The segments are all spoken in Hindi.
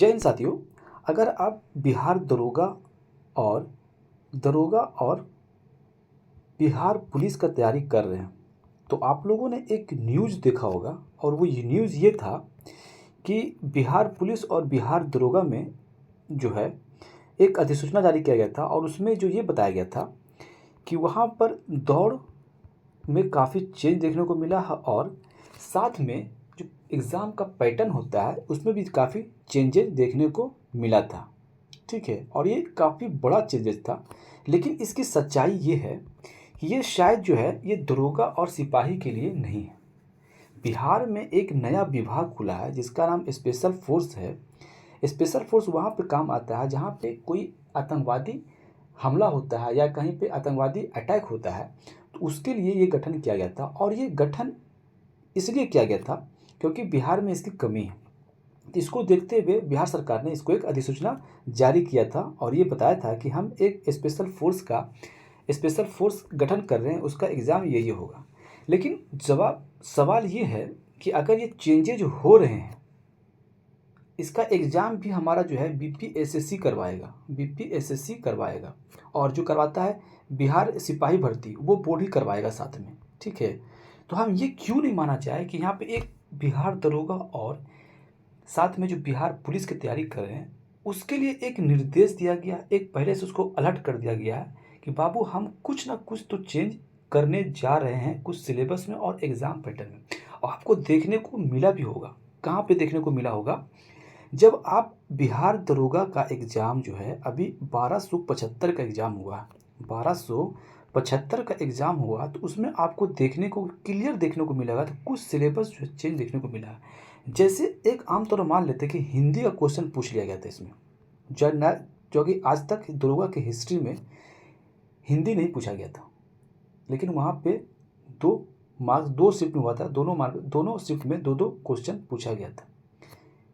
जय हिंद साथियों। अगर आप बिहार और दरोगा और बिहार पुलिस का तैयारी कर रहे हैं तो आप लोगों ने एक न्यूज़ देखा होगा और वो ये न्यूज़ ये था कि बिहार पुलिस और बिहार दरोगा में जो है एक अधिसूचना जारी किया गया था और उसमें जो ये बताया गया था कि वहाँ पर दौड़ में काफ़ी चेंज देखने को मिला है और साथ में जो एग्ज़ाम का पैटर्न होता है उसमें भी काफ़ी चेंजेस देखने को मिला था। ठीक है, और ये काफ़ी बड़ा चेंजेस था, लेकिन इसकी सच्चाई ये है कि ये शायद जो है ये दरोगा और सिपाही के लिए नहीं है। बिहार में एक नया विभाग खुला है जिसका नाम स्पेशल फोर्स है। स्पेशल फोर्स वहाँ पे काम आता है जहाँ पे कोई आतंकवादी हमला होता है या कहीं पे आतंकवादी अटैक होता है, तो उसके लिए ये गठन किया गया था और ये गठन इसलिए किया गया था क्योंकि बिहार में इसकी कमी है। तो इसको देखते हुए बिहार सरकार ने इसको एक अधिसूचना जारी किया था और ये बताया था कि हम एक स्पेशल फोर्स गठन कर रहे हैं, उसका एग्ज़ाम ये होगा। लेकिन सवाल ये है कि अगर ये चेंजेज हो रहे हैं, इसका एग्ज़ाम भी हमारा जो है बीपीएसएससी करवाएगा और जो करवाता है बिहार सिपाही भर्ती वो बोर्ड ही करवाएगा साथ में। ठीक है, तो हम ये क्यों नहीं माना जाए कि यहाँ पे एक बिहार दरोगा और साथ में जो बिहार पुलिस की तैयारी कर रहे हैं उसके लिए एक निर्देश दिया गया, एक पहले से उसको अलर्ट कर दिया गया है कि बाबू हम कुछ ना कुछ तो चेंज करने जा रहे हैं कुछ सिलेबस में और एग्ज़ाम पैटर्न में। और आपको देखने को मिला भी होगा, कहाँ पे देखने को मिला होगा, जब आप बिहार दरोगा का एग्ज़ाम जो है अभी 1275 का एग्ज़ाम हुआ, 1275 का एग्ज़ाम हुआ, तो उसमें आपको क्लियर देखने को मिलेगा तो कुछ सिलेबस जो है चेंज देखने को मिला है। जैसे एक आम तौर पर मान लेते हैं कि हिंदी का क्वेश्चन पूछ लिया गया था इसमें, जो कि आज तक दरोगा की हिस्ट्री में हिंदी नहीं पूछा गया था, लेकिन वहाँ पे 2 शिफ्ट में हुआ था, दोनों शिफ्ट में 2 क्वेश्चन पूछा गया था।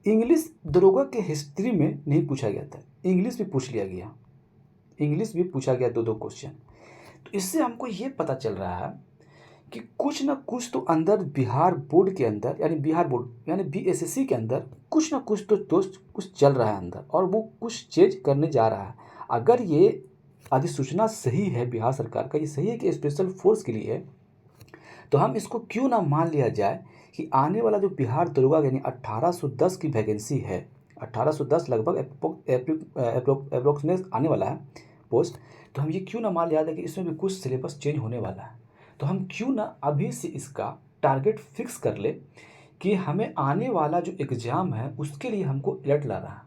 इंग्लिश दरोगा के हिस्ट्री में नहीं पूछा गया था, इंग्लिश भी पूछ लिया गया, इंग्लिश भी पूछा गया 2 क्वेश्चन। तो इससे हमको ये पता चल रहा है कि कुछ ना कुछ तो अंदर बिहार बोर्ड के अंदर यानी बीएसएससी के अंदर कुछ ना कुछ तो दोस्त कुछ चल रहा है अंदर और वो कुछ चेंज करने जा रहा है। अगर ये अधिसूचना सही है बिहार सरकार का, ये सही है कि स्पेशल फोर्स के लिए है, तो हम इसको क्यों ना मान लिया जाए कि आने वाला जो बिहार दरोगा यानी 1810 की वैकेंसी है, 1810 लगभग अप्रोक्सीमेट आने वाला है पोस्ट, तो हम ये क्यों ना मान लिया जाए कि इसमें भी कुछ सिलेबस चेंज होने वाला है। तो हम क्यों ना अभी से इसका टारगेट फिक्स कर ले कि हमें आने वाला जो एग्ज़ाम है उसके लिए हमको अलर्ट ला रहा है,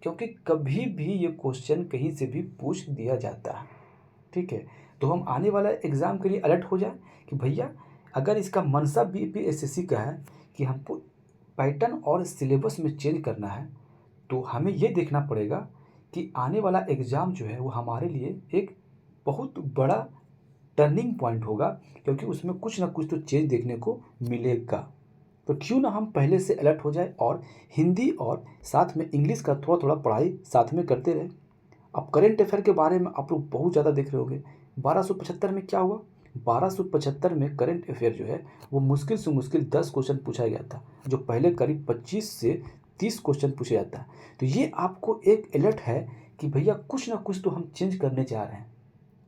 क्योंकि कभी भी ये क्वेश्चन कहीं से भी पूछ दिया जाता है। ठीक है, तो हम आने वाला एग्ज़ाम के लिए अलर्ट हो जाए कि भैया अगर इसका मनसा बीपीएसएससी का है कि हमको पैटर्न और सिलेबस में चेंज करना है, तो हमें ये देखना पड़ेगा कि आने वाला एग्ज़ाम जो है वो हमारे लिए एक बहुत बड़ा टर्निंग पॉइंट होगा, क्योंकि उसमें कुछ ना कुछ तो चेंज देखने को मिलेगा। तो क्यों ना हम पहले से अलर्ट हो जाए और हिंदी और साथ में इंग्लिश का थोड़ा थोड़ा पढ़ाई साथ में करते रहे। अब करेंट अफेयर के बारे में आप लोग बहुत ज़्यादा देख रहे होंगे। 1275 में क्या हुआ, 1275 में करंट अफेयर जो है वो मुश्किल से मुश्किल 10 क्वेश्चन पूछा गया था, जो पहले करीब 25 से 30 क्वेश्चन पूछा जाता है। तो ये आपको एक अलर्ट है कि भैया कुछ ना कुछ तो हम चेंज करने जा रहे हैं।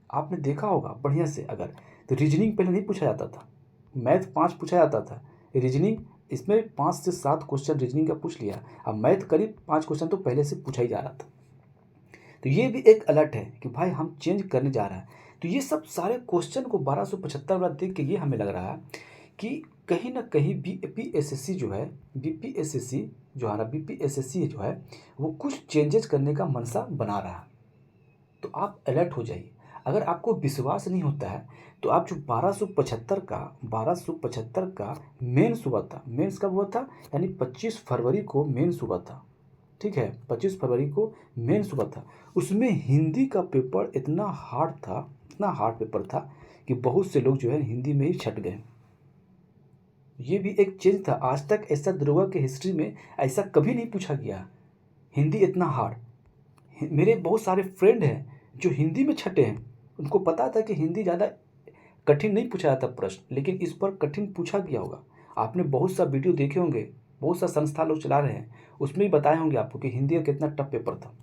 आपने देखा होगा बढ़िया से, अगर तो रीजनिंग पहले नहीं पूछा जाता था, मैथ 5 पूछा जाता था, रीजनिंग इसमें 5 से 7 क्वेश्चन रीजनिंग का पूछ लिया, अब मैथ करीब 5 क्वेश्चन तो पहले से पूछा ही जा रहा था। तो ये भी एक अलर्ट है कि भाई हम चेंज करने जा रहे हैं। तो ये सब सारे क्वेश्चन को 1275 वाला देख के ये हमें लग रहा है कि कहीं ना कहीं बीपीएसएससी जो है बीपीएसएससी जो है वो कुछ चेंजेस करने का मनसा बना रहा है। तो आप अलर्ट हो जाइए। अगर आपको विश्वास नहीं होता है तो आप जो 1275 का मेंस हुआ था, मेंस कब हुआ था, यानी 25 फरवरी को मेंस हुआ था। ठीक है, 25 फरवरी को मेंस हुआ था, उसमें हिंदी का पेपर इतना हार्ड पेपर था कि बहुत से लोग जो है हिंदी में ही छट गए। ये भी एक चेंज था, आज तक ऐसा दरोगा के हिस्ट्री में ऐसा कभी नहीं पूछा गया, हिंदी इतना हार्ड। मेरे बहुत सारे फ्रेंड हैं जो हिंदी में छटे हैं, उनको पता था कि हिंदी ज़्यादा कठिन नहीं पूछा जाता प्रश्न, लेकिन इस पर कठिन पूछा गया होगा। आपने बहुत सा वीडियो देखे होंगे बहुत सा संस्था लोग चला रहे हैं, उसमें भी बताए होंगे आपको कि हिंदी का कितना टफ पेपर था।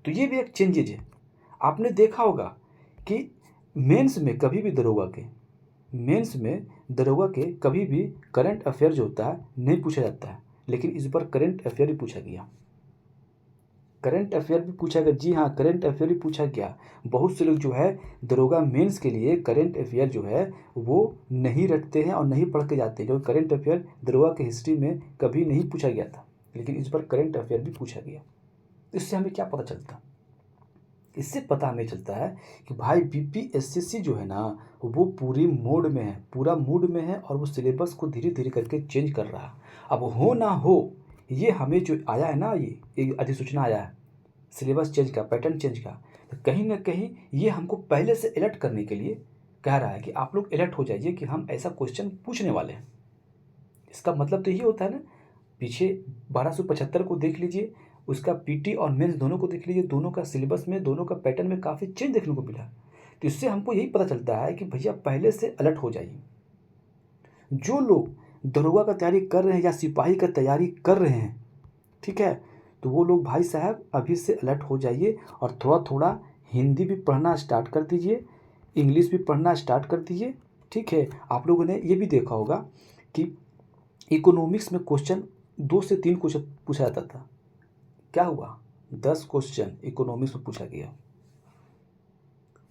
तो ये भी एक चेंजेज है। आपने देखा होगा कि मेंस में कभी भी दरोगा के कभी भी करंट अफेयर जो होता है नहीं पूछा जाता है, लेकिन इस बार करंट अफेयर भी पूछा गया। करंट अफेयर भी पूछा गया, जी हाँ, करंट अफेयर भी पूछा गया। बहुत से लोग जो है दरोगा मेंस के लिए करंट अफेयर जो है वो नहीं रखते हैं और नहीं पढ़ के जाते, जो करंट अफेयर दरोगा के हिस्ट्री में कभी नहीं पूछा गया था, लेकिन इस बार करंट अफेयर भी पूछा गया। इससे हमें क्या पता चलता? इससे पता हमें चलता है कि भाई बीपीएससी जो है ना वो पूरी मोड में है, पूरा मूड में है, और वो सिलेबस को धीरे धीरे करके चेंज कर रहा है। अब हो ना हो, ये हमें जो आया है ना, ये एक अधिसूचना आया है सिलेबस चेंज का, पैटर्न चेंज का, तो कहीं ना कहीं ये हमको पहले से अलर्ट करने के लिए कह रहा है कि आप लोग अलर्ट हो जाइए कि हम ऐसा क्वेश्चन पूछने वाले हैं। इसका मतलब तो यही होता है ना, पीछे 1275 को देख लीजिए, उसका पीटी और मेंस दोनों को देख लीजिए, दोनों का सिलेबस में, दोनों का पैटर्न में काफ़ी चेंज देखने को मिला। तो इससे हमको यही पता चलता है कि भैया पहले से अलर्ट हो जाइए। जो लोग दरोगा का तैयारी कर रहे हैं या सिपाही का तैयारी कर रहे हैं, ठीक है, तो वो लोग भाई साहब अभी से अलर्ट हो जाइए और थोड़ा थोड़ा हिंदी भी पढ़ना स्टार्ट कर दीजिए, इंग्लिश भी पढ़ना स्टार्ट कर दीजिए। ठीक है, आप लोगों ने ये भी देखा होगा कि इकोनॉमिक्स में क्वेश्चन 2 से 3 क्वेश्चन पूछा जाता था, क्या हुआ 10 क्वेश्चन इकोनॉमिक्स में पूछा गया।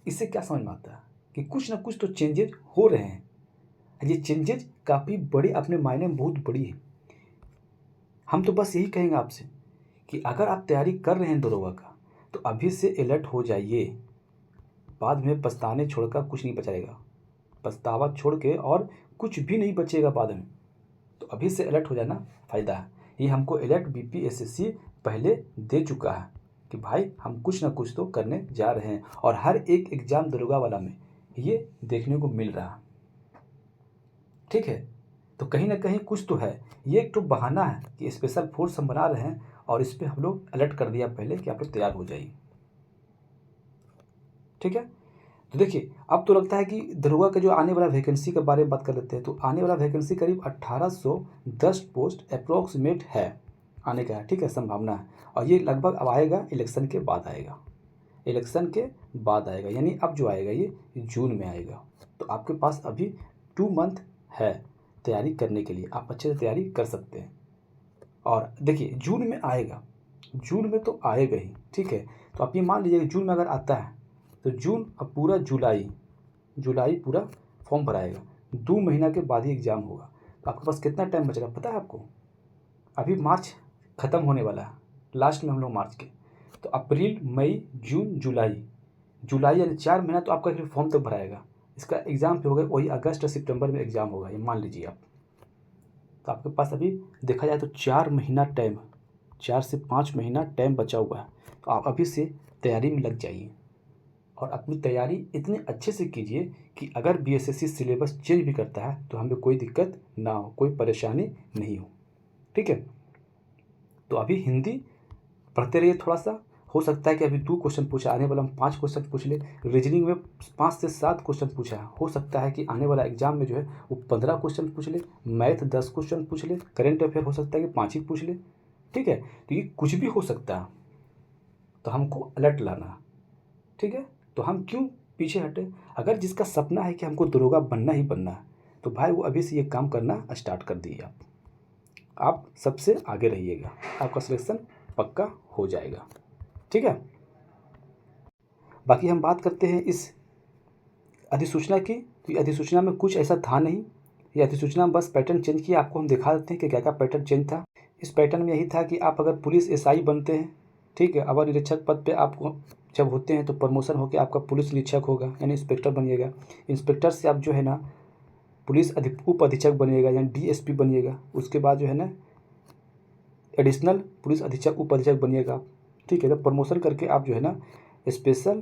इससे क्या समझ में आता है कि कुछ ना कुछ तो चेंजेज हो रहे हैं। ये चेंजेज काफ़ी बड़ी, अपने मायने में बहुत बड़ी है। हम तो बस यही कहेंगे आपसे कि अगर आप तैयारी कर रहे हैं दरोगा का, तो अभी से अलर्ट हो जाइए, बाद में पछताने छोड़कर कुछ नहीं बचाएगा, पछतावा छोड़ के और कुछ भी नहीं बचेगा बाद में। तो अभी से अलर्ट हो जाना फ़ायदा है। ये हमको अलर्ट बीपीएससी पहले दे चुका है कि भाई हम कुछ ना कुछ तो करने जा रहे हैं, और हर एक एग्ज़ाम दरोगा वाला में ये देखने को मिल रहा है। ठीक है, तो कहीं ना कहीं कुछ तो है, ये एक तो बहाना है कि स्पेशल फोर्स हम बना रहे हैं और इस पर हम लोग अलर्ट कर दिया पहले कि आप लोग तैयार हो जाइए। ठीक है, तो देखिए अब तो लगता है कि दरोगा का जो आने वाला वैकेंसी के बारे में बात कर लेते हैं। तो आने वाला वैकेंसी करीब 1810 पोस्ट अप्रोक्सीमेट है, आने का है। ठीक है, संभावना है, और ये लगभग अब आएगा इलेक्शन के बाद आएगा, इलेक्शन के बाद आएगा, यानी अब जो आएगा ये जून में आएगा। तो आपके पास अभी 2 मंथ है तैयारी करने के लिए, आप अच्छे से तैयारी कर सकते हैं। और देखिए जून में आएगा, जून में तो आएगा ही। ठीक है, तो आप ये मान लीजिए जून में अगर आता है तो जून अब पूरा जुलाई पूरा फॉर्म भराएगा, 2 महीना के बाद ही एग्ज़ाम होगा। तो आपके पास कितना टाइम बचेगा पता है आपको? अभी मार्च ख़त्म होने वाला है, लास्ट में हम लोग मार्च के, तो अप्रैल मई जून जुलाई यानी 4 महीना तो आपका फॉर्म तक भराएगा। इसका एग्ज़ाम पे होगा वही अगस्त और सितंबर में एग्ज़ाम होगा, ये मान लीजिए आप। तो आपके पास अभी देखा जाए तो 4 महीना टाइम, 4 से 5 महीना टाइम बचा हुआ है। तो आप अभी से तैयारी में लग जाइए, और अपनी तैयारी इतने अच्छे से कीजिए कि अगर बीएसएससी सिलेबस चेंज भी करता है तो हमें कोई दिक्कत ना हो, कोई परेशानी नहीं हो। ठीक है, तो अभी हिंदी पढ़ते रहिए थोड़ा सा। हो सकता है कि अभी 2 क्वेश्चन पूछा, आने वाला हम 5 क्वेश्चन पूछ ले। रीजनिंग में 5 से 7 क्वेश्चन पूछा है, हो सकता है कि आने वाला एग्जाम में जो है वो 15 क्वेश्चन पूछ ले, मैथ 10 क्वेश्चन पूछ ले, करेंट अफेयर हो सकता है कि 5 ही पूछ ले। ठीक है, तो ये कुछ भी हो सकता है, तो हमको अलर्ट लाना है। ठीक है, तो हम क्यों पीछे हटे? अगर जिसका सपना है कि हमको दरोगा बनना ही बनना है, तो भाई वो अभी से ये काम करना स्टार्ट कर दिए। आप सबसे आगे रहिएगा, आपका सिलेक्शन पक्का हो जाएगा। ठीक है, बाकी हम बात करते हैं इस अधिसूचना की। तो ये अधिसूचना में कुछ ऐसा था नहीं, ये अधिसूचना बस पैटर्न चेंज किया। आपको हम दिखा देते हैं कि क्या क्या पैटर्न चेंज था। इस पैटर्न में यही था कि आप अगर पुलिस एसआई बनते हैं, ठीक है, अवर निरीक्षक पद पे आपको जब होते हैं तो प्रमोशन होकर आपका पुलिस निरीक्षक होगा, यानी इंस्पेक्टर बनिएगा। इंस्पेक्टर से आप जो है ना पुलिस उप अधीक्षक बनिएगा, यानी डीएसपी बनिएगा। उसके बाद जो है ना एडिशनल पुलिस अधीक्षक उप अधीक्षक बनिएगा। ठीक है, तो प्रमोशन करके आप जो है ना स्पेशल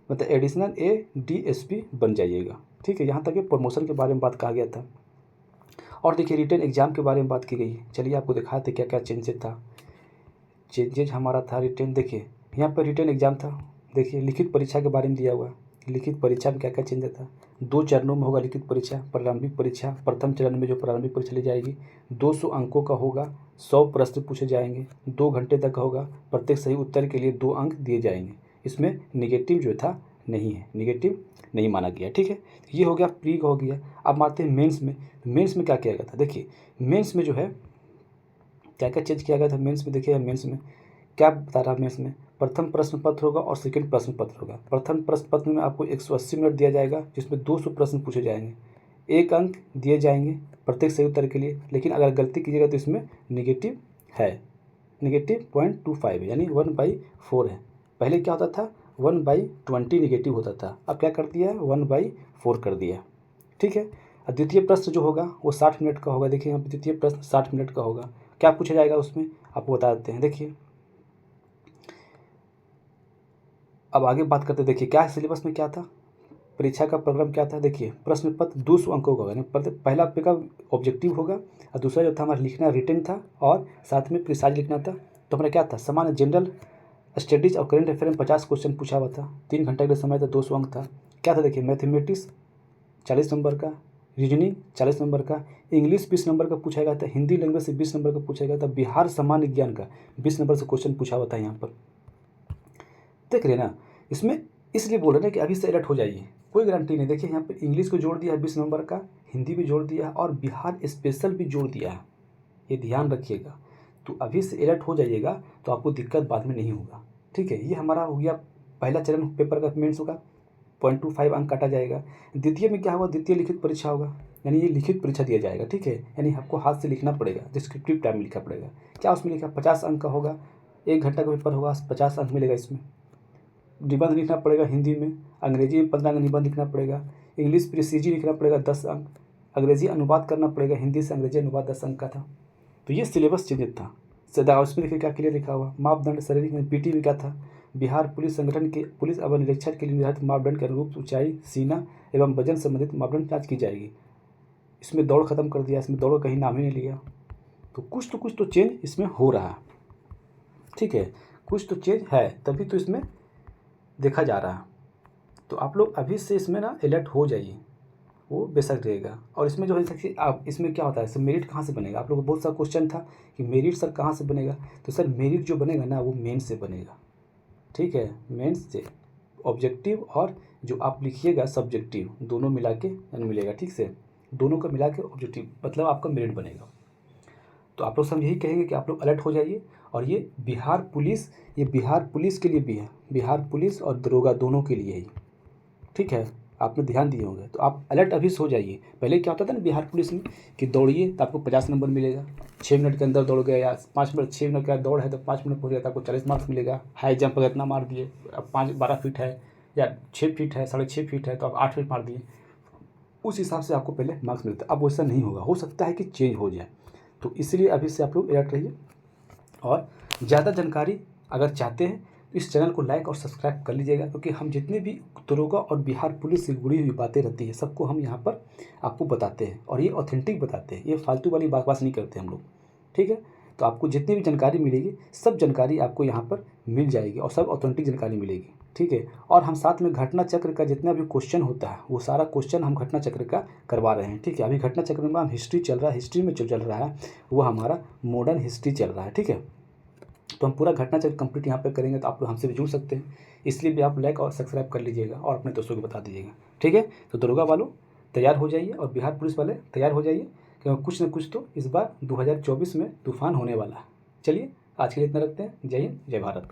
मतलब एडिशनल एडीएसपी बन जाइएगा। ठीक है, यहाँ तक प्रमोशन के बारे में बात कहा गया था। और देखिए रिटन एग्ज़ाम के बारे में बात की गई है। चलिए आपको दिखाते क्या क्या चेंजेज था। चेंजेज हमारा था रिटन, देखिए यहाँ पर रिटन एग्ज़ाम था। देखिए लिखित परीक्षा के बारे में दिया हुआ है, लिखित परीक्षा में क्या क्या चेंजेस था। 2 चरणों में होगा लिखित परीक्षा, प्रारंभिक परीक्षा। प्रथम चरण में जो प्रारंभिक परीक्षा ली जाएगी 200 अंकों का होगा, 100 प्रश्न पूछे जाएंगे, 2 घंटे तक का होगा। प्रत्येक सही उत्तर के लिए 2 अंक दिए जाएंगे। इसमें निगेटिव जो था नहीं है, निगेटिव नहीं माना गया। ठीक है, ये हो गया प्री का हो गया। अब आते हैं मेंस में। मेंस में क्या किया गया था, देखिए मेंस में जो है क्या क्या चेंज किया गया था मेंस में। देखिए मेंस में क्या बता रहा है, मेंस में प्रथम प्रश्न पत्र होगा और सेकंड प्रश्न पत्र होगा। प्रथम प्रश्न पत्र में आपको 180 मिनट दिया जाएगा, जिसमें 200 प्रश्न पूछे जाएंगे, 1 अंक दिए जाएंगे प्रत्येक सही उत्तर के लिए। लेकिन अगर गलती कीजिएगा तो इसमें निगेटिव है, निगेटिव 0.25 है, यानी 1/4 है। पहले क्या होता था 1/20 निगेटिव होता था, अब क्या कर दिया है 1/4 कर दिया। ठीक है, और द्वितीय प्रश्न जो होगा वो 60 मिनट का होगा। देखिए यहाँ पे द्वितीय प्रश्न 60 मिनट का होगा। क्या पूछा जाएगा उसमें आपको बता देते हैं। देखिए अब आगे बात करते हैं, देखिए क्या सिलेबस में क्या था, परीक्षा का प्रोग्राम क्या था। देखिए प्रश्न पत्र 200 अंकों का होगा, पहला आपका ऑब्जेक्टिव होगा और दूसरा जो था हमारा लिखना रिटन था और साथ में प्रिसाइज लिखना था। तो हमारा क्या था, सामान्य जनरल स्टडीज और करेंट अफेयर में 50 क्वेश्चन पूछा हुआ था, 3 घंटे का समय था, 200 अंक था। क्या था देखिए, मैथमेटिक्स 40 नंबर का, रीजनिंग 40 नंबर का, इंग्लिश 20 नंबर का पूछा गया था, हिंदी लैंग्वेज से 20 नंबर का पूछा गया था, बिहार सामान्य ज्ञान का 20 नंबर से क्वेश्चन पूछा हुआ था। यहाँ पर देख रहे ना, इसमें इसलिए बोल रहे हैं कि अभी से अलर्ट हो जाइए, कोई गारंटी नहीं। देखिए यहाँ पे इंग्लिश को जोड़ दिया है 20 नंबर का, हिंदी भी जोड़ दिया है और बिहार स्पेशल भी जोड़ दिया है, ये ध्यान रखिएगा। तो अभी से अलर्ट हो जाइएगा तो आपको दिक्कत बाद में नहीं होगा। ठीक है, ये हमारा हो गया पहला चरण पेपर का मेंस होगा, 0.25 अंक काटा जाएगा। द्वितीय में क्या होगा, द्वितीय लिखित परीक्षा होगा, यानी ये लिखित परीक्षा दिया जाएगा। ठीक है, यानी आपको हाथ से लिखना पड़ेगा, डिस्क्रिप्टिव टाइम लिखना पड़ेगा। क्या उसमें लिखा, 50 अंक का होगा, 1 घंटा का पेपर होगा, 50 अंक मिलेगा। इसमें निबंध लिखना पड़ेगा हिंदी में, अंग्रेजी में 15 अंक निबंध लिखना पड़ेगा, इंग्लिश प्रीसीजी लिखना पड़ेगा 10 अंक, अंग्रेजी अनुवाद करना पड़ेगा, हिंदी से अंग्रेजी अनुवाद 10 अंक का था। तो ये सिलेबस चेंज था सदा। उसमें देखिए क्या क्लियर लिखा हुआ, मापदंड शारीरिक में पीटी में क्या था, बिहार पुलिस संगठन के पुलिस अवर निरीक्षक के लिए निर्धारित मापदंड के अनुरूप ऊंचाई, सीना एवं वजन संबंधित मापदंड जांच की जाएगी। इसमें दौड़ खत्म कर दिया, इसमें दौड़ का कहीं नाम ही नहीं लिया। तो कुछ तो चेंज इसमें हो रहा है। ठीक है, कुछ तो चेंज है, तभी तो इसमें देखा जा रहा है। तो आप लोग अभी से इसमें ना अलर्ट हो जाइए, वो बेशक रहेगा। और इसमें जो है कि आप इसमें क्या होता है, सर मेरिट कहाँ से बनेगा, आप लोगों को बहुत सा क्वेश्चन था कि मेरिट सर कहाँ से बनेगा। तो सर मेरिट जो बनेगा ना वो मेंस से बनेगा। ठीक है, मेंस से ऑब्जेक्टिव और जो आप लिखिएगा सब्जेक्टिव दोनों मिला के मिलेगा। ठीक से, दोनों का मिला के ऑब्जेक्टिव मतलब आपका मेरिट बनेगा। तो आप लोग सब यही कहेंगे कि आप लोग अलर्ट हो जाइए। और ये बिहार पुलिस के लिए भी है, बिहार पुलिस और दरोगा दोनों के लिए ही। ठीक है, आपने ध्यान दिए होंगे, तो आप अलर्ट अभी से हो जाइए। पहले क्या होता था ना बिहार पुलिस में कि दौड़िए तो आपको 50 नंबर मिलेगा, 6 मिनट के अंदर दौड़ गए या 5 मिनट 6 मिनट का दौड़ है तो 5 मिनट पहुँच गया तो आपको 40 मार्क्स मिलेगा। हाई जंप अगर इतना मार दिए, अब 12 फीट है या 6 फीट है, 6.5 फीट है तो आप 8 फीट मार दिए, उस हिसाब से आपको पहले मार्क्स मिलता है। अब वैसा नहीं होगा, हो सकता है कि चेंज हो जाए। तो इसलिए अभी से आप लोग अलर्ट रहिए। और ज़्यादा जानकारी अगर चाहते हैं तो इस चैनल को लाइक और सब्सक्राइब कर लीजिएगा, क्योंकि हम जितने भी दरोगा और बिहार पुलिस से जुड़ी हुई बातें रहती है सबको हम यहाँ पर आपको बताते हैं, और ये ऑथेंटिक बताते हैं, ये फालतू वाली बकवास नहीं करते हम लोग। ठीक है, तो आपको जितनी भी जानकारी मिलेगी सब जानकारी आपको यहाँ पर मिल जाएगी और सब ऑथेंटिक जानकारी मिलेगी। ठीक है, और हम साथ में घटना चक्र का जितना भी क्वेश्चन होता है वो सारा क्वेश्चन हम घटना चक्र का करवा रहे हैं। ठीक है, अभी घटना चक्र में हम हिस्ट्री चल रहा है, हिस्ट्री में जो चल रहा है वो हमारा मॉडर्न हिस्ट्री चल रहा है। ठीक है, तो हम पूरा घटना चक्र कंप्लीट यहाँ पे करेंगे, तो आप लोग हमसे भी जुड़ सकते हैं। इसलिए भी आप लाइक और सब्सक्राइब कर लीजिएगा और अपने दोस्तों को बता दीजिएगा। ठीक है, तो दरोगा वालों तैयार हो जाइए और बिहार पुलिस वाले तैयार हो जाइए, क्योंकि कुछ न कुछ तो इस बार 2024 में तूफान होने वाला है। चलिए आज के लिए इतना रखते हैं। जय हिंद, जय भारत।